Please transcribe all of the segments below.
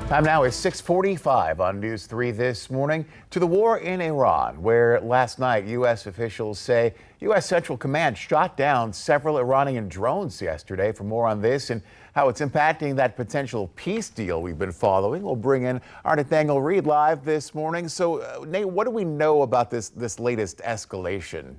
Time now is 6:45 on News 3 this morning. To the war in Iran, where last night U.S. officials say U.S. Central Command shot down several Iranian drones yesterday. For more on this and how it's impacting that potential peace deal we've been following, we'll bring in our Nathaniel Reed live this morning. So, Nate, what do we know about this latest escalation?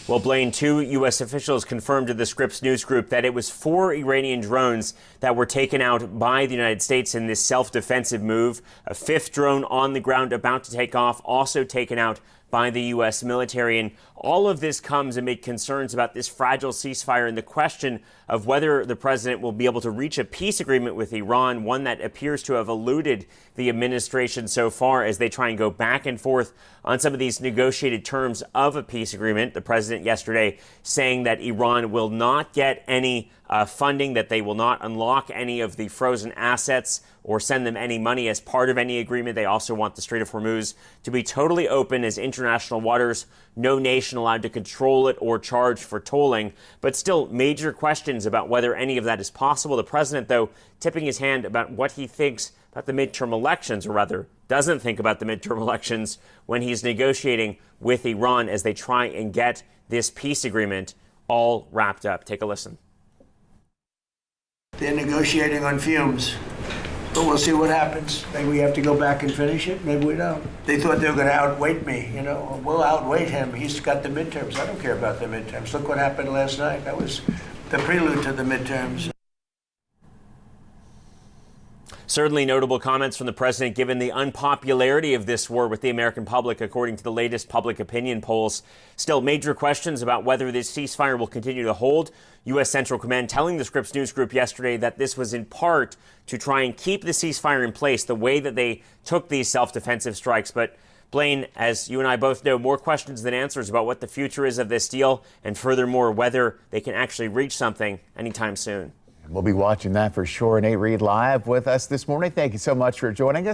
Well, Blaine, two U.S. officials confirmed to the Scripps News Group that it was 4 Iranian drones that were taken out by the United States in this self-defensive move. A 5th drone on the ground about to take off, also taken out by the U.S. military. And all of this comes amid concerns about this fragile ceasefire and the question of whether the president will be able to reach a peace agreement with Iran, one that appears to have eluded the administration so far as they try and go back and forth on some of these negotiated terms of a peace agreement. The president yesterday saying that Iran will not get any funding, that they will not unlock any of the frozen assets or send them any money as part of any agreement. They also want the Strait of Hormuz to be totally open as international waters, no nation allowed to control it or charge for tolling. But still, major questions about whether any of that is possible. The president, though, tipping his hand about what he thinks about the midterm elections, or rather doesn't think about the midterm elections when he's negotiating with Iran as they try and get this peace agreement all wrapped up. Take a listen. They're negotiating on fumes, but we'll see what happens. Maybe we have to go back and finish it. Maybe we don't. They thought they were going to outweight me. You know, we'll outweight him. He's got the midterms. I don't care about the midterms. Look what happened last night. That was the prelude to the midterms. Certainly notable comments from the president given the unpopularity of this war with the American public, according to the latest public opinion polls. Still, major questions about whether this ceasefire will continue to hold. U.S. Central Command telling the Scripps News Group yesterday that this was in part to try and keep the ceasefire in place, the way that they took these self-defensive strikes. But Blaine, as you and I both know, more questions than answers about what the future is of this deal, and furthermore, whether they can actually reach something anytime soon. We'll be watching that for sure. Nate Reed live with us this morning. Thank you so much for joining us.